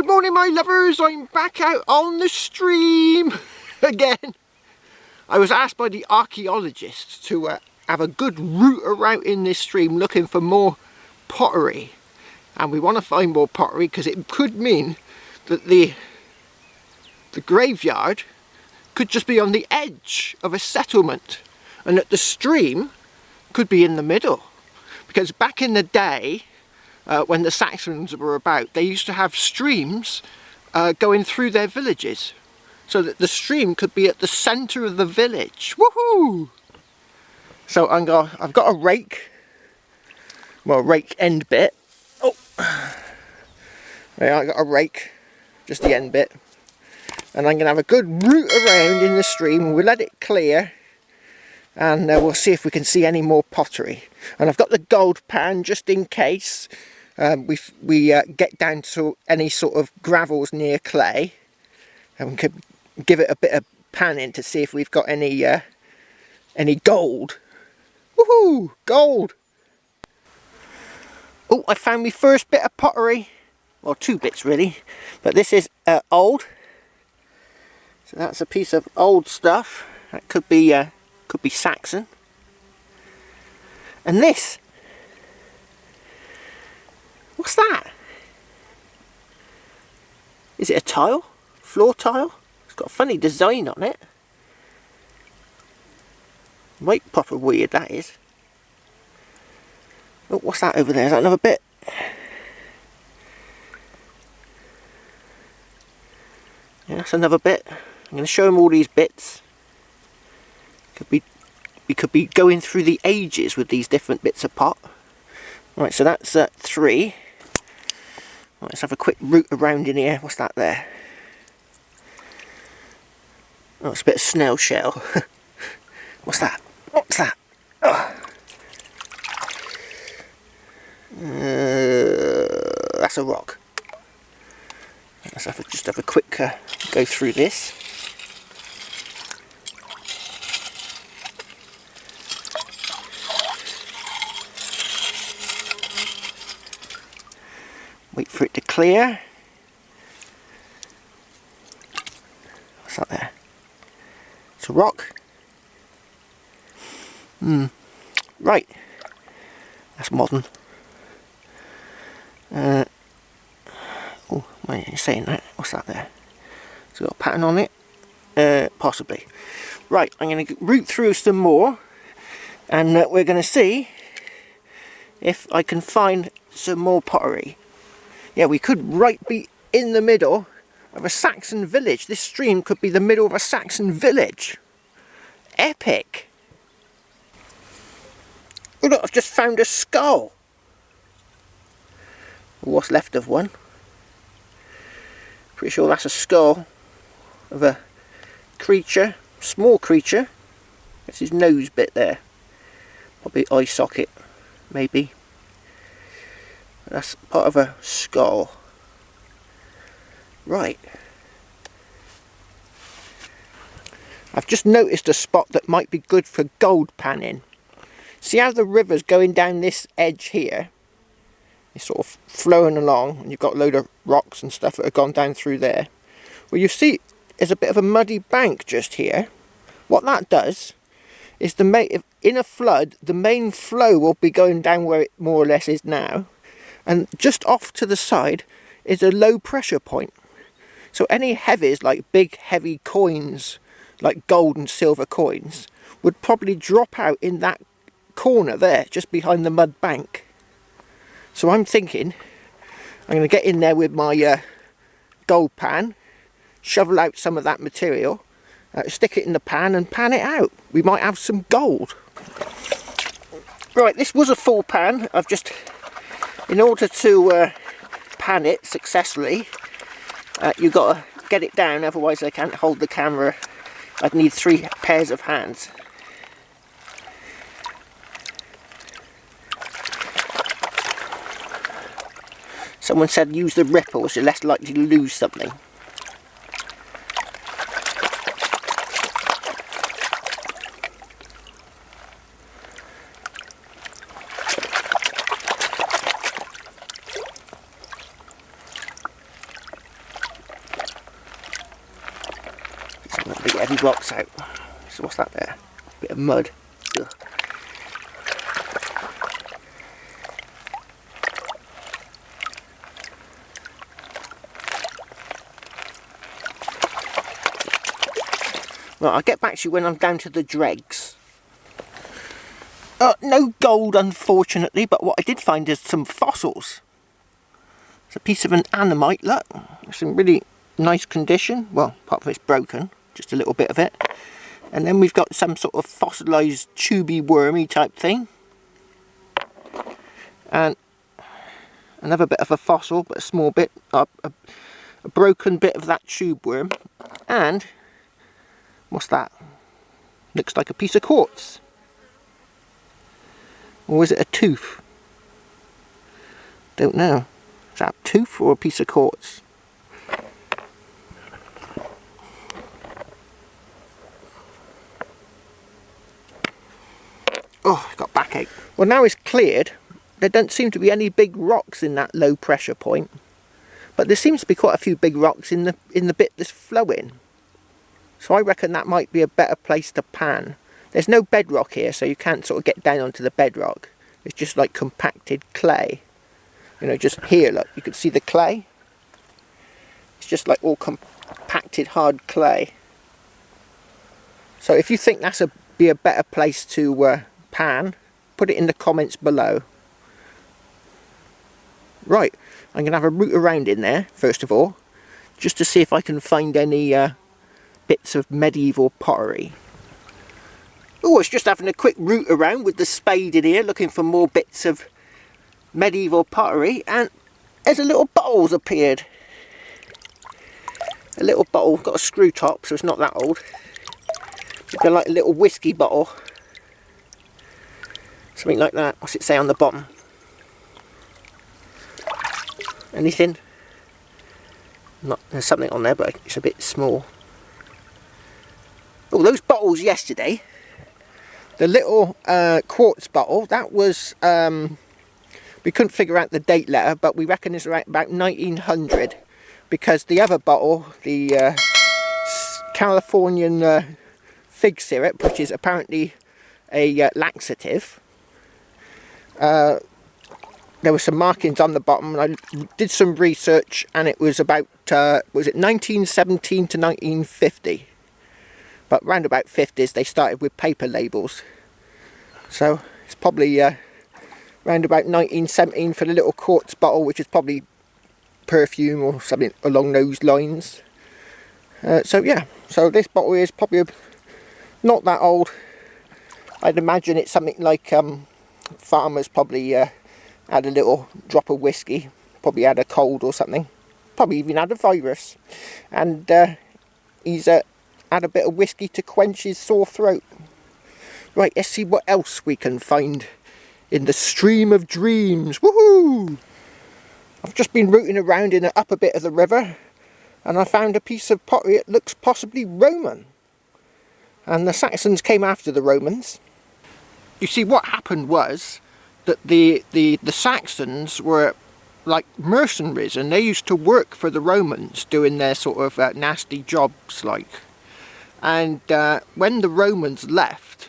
morning, my lovers. I'm back out on the stream again. I was asked by the archaeologists to have a good route around in this stream looking for more pottery, and we want to find more pottery because it could mean that the graveyard could just be on the edge of a settlement and that the stream could be in the middle, because back in the day when the Saxons were about, they used to have streams going through their villages, so that the stream could be at the centre of the village. Woohoo! So I've got a rake, well, rake end bit. Oh, yeah, I got a rake, just the end bit, and I'm going to have a good route around in the stream. We'll let it clear, and we'll see if we can see any more pottery. And I've got the gold pan just in case we get down to any sort of gravels near clay, and we could give it a bit of panning to see if we've got any gold. Woohoo! Gold! Oh, I found my first bit of pottery. Well, two bits really, but this is old. So that's a piece of old stuff. That could be Saxon. And this, what's that? Is it a tile? Floor tile? It's got a funny design on it. Right, proper weird that is. Oh, what's that over there? Is that another bit? Yeah, that's another bit. I'm going to show them all these bits. We could be going through the ages with these different bits of pot. Right, so that's 3. Right, let's have a quick route around in here. What's that there? Oh, it's a bit of snail shell. What's that? What's that? Oh. That's a rock. Let's just have a quick go through this. Wait for it to clear. What's that there? It's a rock. Right. That's modern. Oh, why are you saying that? What's that there? It's got a pattern on it? Possibly. Right, I'm going to root through some more, and we're going to see if I can find some more pottery. Yeah, we could right be in the middle of a Saxon village. This stream could be the middle of a Saxon village. Epic! Oh look, I've just found a skull. What's left of one. Pretty sure that's a skull of a creature, small creature. That's his nose bit there. Probably eye socket, maybe. That's part of a skull. Right. I've just noticed a spot that might be good for gold panning. See how the river's going down this edge here? It's sort of flowing along, and you've got a load of rocks and stuff that have gone down through there. Well, you see there's a bit of a muddy bank just here. What that does is in a flood, the main flow will be going down where it more or less is now. And just off to the side is a low pressure point. So any heavies, like big heavy coins, like gold and silver coins, would probably drop out in that corner there, just behind the mud bank. So I'm thinking I'm going to get in there with my gold pan, shovel out some of that material, stick it in the pan and pan it out. We might have some gold. Right, this was a full pan. I've just, in order to pan it successfully, you've got to get it down, otherwise I can't hold the camera. I'd need 3 pairs of hands. Someone said use the ripples, you're less likely to lose something. big heavy rocks out. So what's that there? A bit of mud. Ugh. Right, I'll get back to you when I'm down to the dregs. No gold, unfortunately, but what I did find is some fossils. It's a piece of an anomite, look. It's in really nice condition. Well, apart from it's broken, just a little bit of it. And then we've got some sort of fossilised, tubey, wormy type thing. And another bit of a fossil, but a small bit, a broken bit of that tube worm. And what's that? Looks like a piece of quartz. Or is it a tooth? Don't know. Is that a tooth or a piece of quartz? Oh, got backache. Well, now it's cleared. There don't seem to be any big rocks in that low pressure point. But there seems to be quite a few big rocks in the bit that's flowing. So I reckon that might be a better place to pan. There's no bedrock here, so you can't sort of get down onto the bedrock. It's just like compacted clay. You know, just here, look, you can see the clay. It's just like all compacted hard clay. So if you think that's be a better place to pan, put it in the comments below. Right, I'm going to have a root around in there, first of all, just to see if I can find any bits of medieval pottery. Oh, it's just having a quick root around with the spade in here, looking for more bits of medieval pottery, and there's a little bottle's appeared. A little bottle, got a screw top, so it's not that old. It's like a little whiskey bottle. Something like that. What's it say on the bottom? Anything? There's something on there, but it's a bit small. Oh, those bottles yesterday. The little quartz bottle, that was, we couldn't figure out the date letter, but we reckon it's about 1900, because the other bottle, the Californian fig syrup, which is apparently a laxative, there were some markings on the bottom, and I did some research, and it was about, was it 1917 to 1950? But round about 50s they started with paper labels. So it's probably round about 1917 for the little quartz bottle, which is probably perfume or something along those lines. So yeah, so this bottle is probably not that old. I'd imagine it's something like farmers probably had a little drop of whiskey, probably had a cold or something, probably even had a virus, and he's add a bit of whiskey to quench his sore throat. Right, let's see what else we can find in the stream of dreams. Woohoo! I've just been rooting around in the upper bit of the river, and I found a piece of pottery that looks possibly Roman. And the Saxons came after the Romans. You see, what happened was that the Saxons were like mercenaries, and they used to work for the Romans doing their sort of nasty jobs, like. And when the Romans left,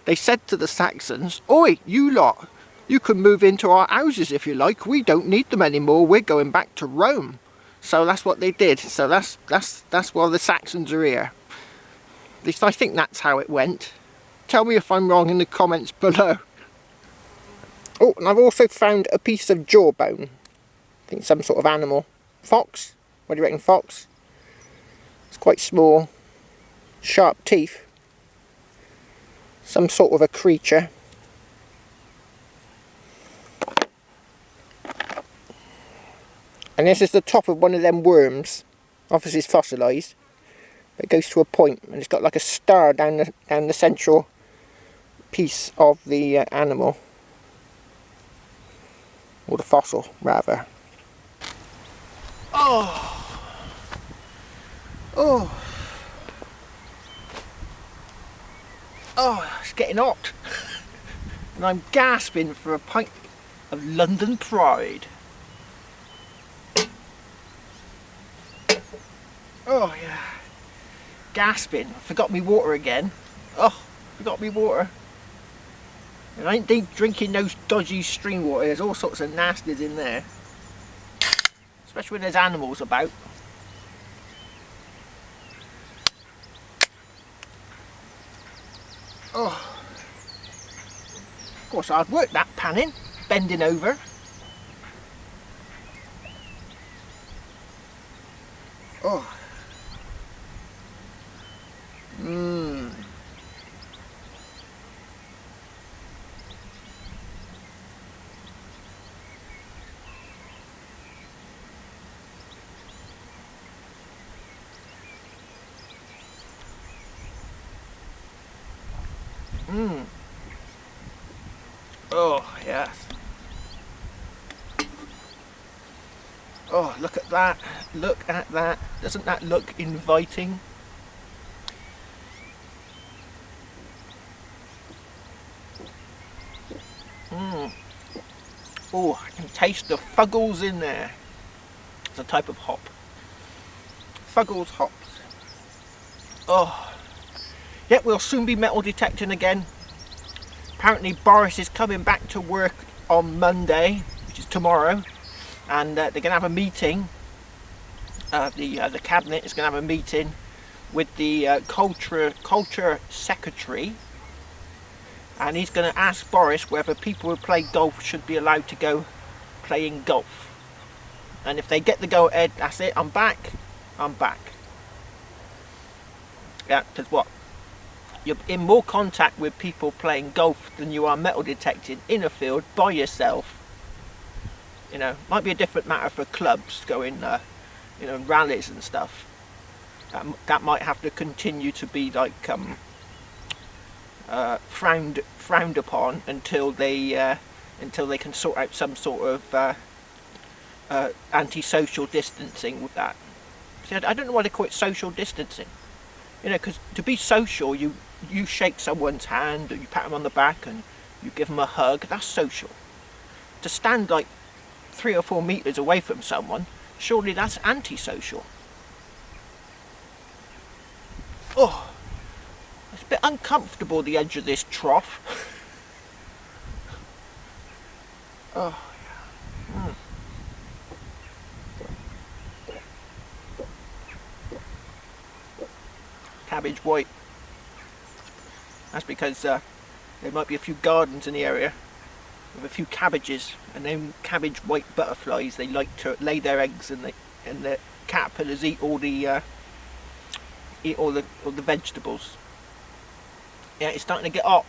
they said to the Saxons, "Oi, you lot, you can move into our houses if you like. We don't need them anymore. We're going back to Rome." So that's what they did. So that's why the Saxons are here. At least I think that's how it went. Tell me if I'm wrong in the comments below. Oh, and I've also found a piece of jawbone. I think some sort of animal. Fox? What do you reckon, fox? It's quite small. Sharp teeth. Some sort of a creature. And this is the top of one of them worms. Obviously it's fossilised. But it goes to a point, and it's got like a star down the central piece of the animal. Or the fossil, rather. Oh! Oh! Oh, it's getting hot. And I'm gasping for a pint of London Pride. Oh yeah. gasping. I forgot me water again. Oh, forgot me water. And I ain't drinking those dodgy stream water. There's all sorts of nasties in there. Especially when there's animals about. Oh. Of course, hard work that panning, bending over. Oh. Mmm. Mmm. Oh, yes. Oh, look at that. Look at that. Doesn't that look inviting? Mmm. Oh, I can taste the fuggles in there. It's a type of hop. Fuggles hops. Oh. Yeah, we'll soon be metal detecting again. Apparently Boris is coming back to work on Monday, which is tomorrow, and they're going to have a meeting. The cabinet is going to have a meeting with the culture secretary, and he's going to ask Boris whether people who play golf should be allowed to go playing golf. And if they get the go ahead, that's it. I'm back. I'm back. Yeah, because what? You're in more contact with people playing golf than you are metal detecting in a field by yourself. You know, might be a different matter for clubs going, you know, rallies and stuff. That might have to continue to be like frowned upon until they can sort out some sort of anti-social distancing with that. See, I don't know why they call it social distancing. You know, because to be social, you shake someone's hand, or you pat them on the back, and you give them a hug. That's social. To stand like 3 or 4 meters away from someone, surely that's antisocial. Oh, it's a bit uncomfortable, the edge of this trough. Oh, yeah. Mm. Cabbage white. That's because there might be a few gardens in the area with a few cabbages, and then cabbage white butterflies, they like to lay their eggs, and the caterpillars eat all the vegetables. Yeah, it's starting to get hot,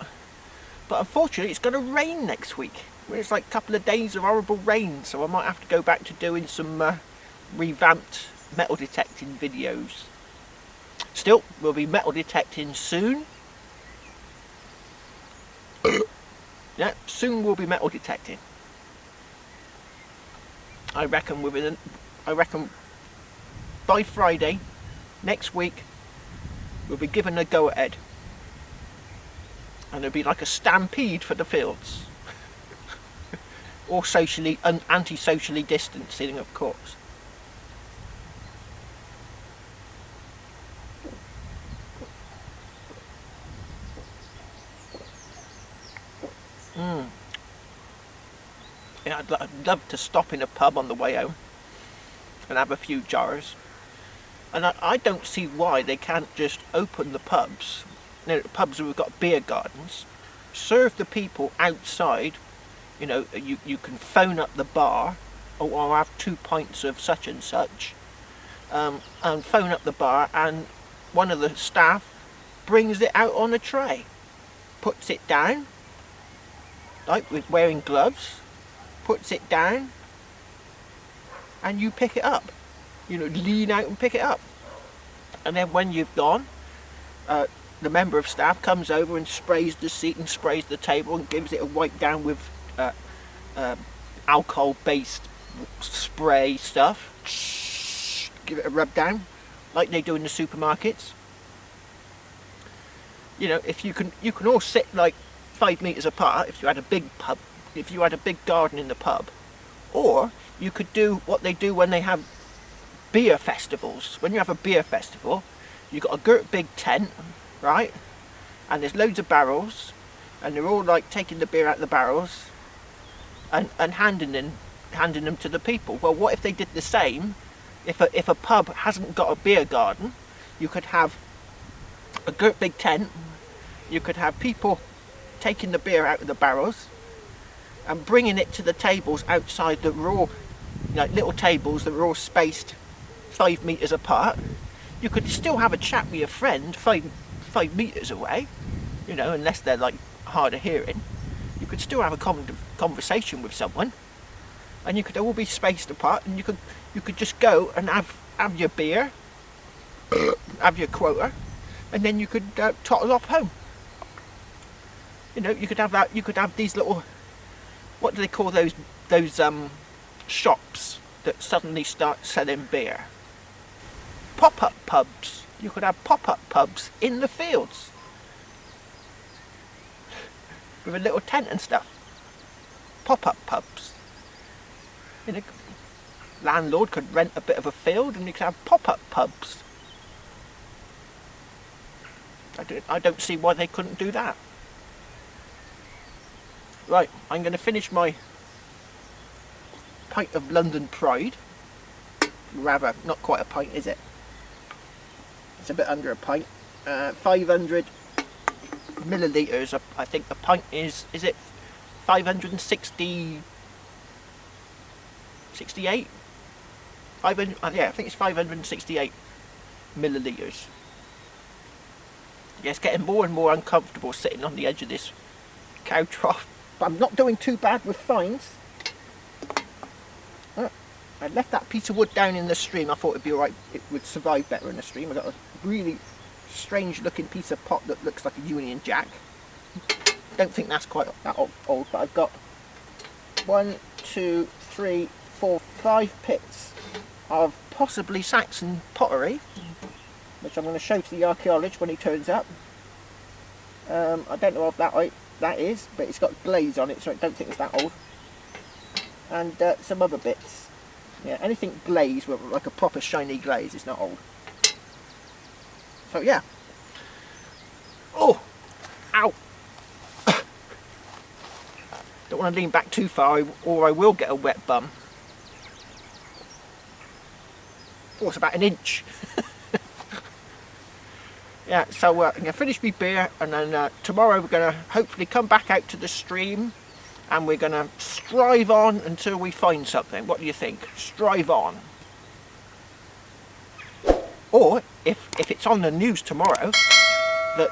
but unfortunately it's going to rain next week. It's like a couple of days of horrible rain, so I might have to go back to doing some revamped metal detecting videos. Still, we'll be metal detecting soon. Yeah, soon we'll be metal detecting. I reckon by Friday next week we'll be given a go ahead, and there'll be like a stampede for the fields. Or socially and anti-socially distancing, of course. Yeah, I'd love to stop in a pub on the way home and have a few jars. And I don't see why they can't just open the pubs, you know, the pubs who've got beer gardens, serve the people outside. You know, you can phone up the bar, or I'll have 2 pints of such and such, and phone up the bar, and one of the staff brings it out on a tray, puts it down, like with wearing gloves, puts it down, and you pick it up. You know, lean out and pick it up. And then when you've gone, the member of staff comes over and sprays the seat and sprays the table and gives it a wipe down with alcohol-based spray stuff. Give it a rub down, like they do in the supermarkets. You know, if you can all sit like 5 meters apart if you had a big pub, if you had a big garden in the pub, or you could do what they do when they have beer festivals. When you have a beer festival, you've got a great big tent, right? And there's loads of barrels, and they're all like taking the beer out of the barrels and handing them to the people. Well, what if they did the same? If a pub hasn't got a beer garden, you could have a great big tent, you could have people taking the beer out of the barrels and bringing it to the tables outside that were all like little tables that were all spaced 5 metres apart. You could still have a chat with your friend 5 metres away, you know, unless they're like hard of hearing. You could still have a conversation with someone, and you could all be spaced apart, and you could just go and have your beer, have your quota, and then you could toddle off home. You know, you could have that. You could have these little, what do they call those shops that suddenly start selling beer? Pop-up pubs. You could have pop-up pubs in the fields with a little tent and stuff. Pop-up pubs. You know, landlord could rent a bit of a field and you could have pop-up pubs. I don't see why they couldn't do that. Right, I'm going to finish my pint of London Pride. Rather, not quite a pint, is it? It's a bit under a pint. 500 millilitres. I think a pint is it 560, 68? 500, yeah, I think it's 568 millilitres. Yeah, it's getting more and more uncomfortable sitting on the edge of this cow trough. But I'm not doing too bad with fines. I left that piece of wood down in the stream. I thought it'd be alright, it would survive better in the stream. I've got a really strange looking piece of pot that looks like a Union Jack. Don't think that's quite that old, but I've got 1, 2, 3, 4, 5 pits of possibly Saxon pottery, which I'm going to show to the archaeologist when he turns up. I don't know if that is, but it's got glaze on it, so I don't think it's that old. And some other bits. Yeah, anything glazed with like a proper shiny glaze is not old. So yeah. Oh, ow! Don't want to lean back too far, or I will get a wet bum. Oh, it's about an inch. Yeah, so I'm going to finish my beer, and then tomorrow we're going to hopefully come back out to the stream, and we're going to strive on until we find something. What do you think? Strive on. Or, if it's on the news tomorrow that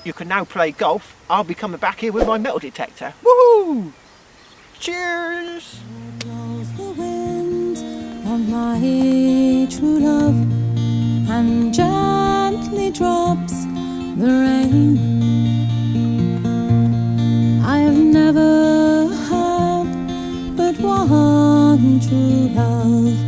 you can now play golf, I'll be coming back here with my metal detector. Woohoo! Cheers! Blows the wind on my true love, and gently drops the rain. I have never had but one true love.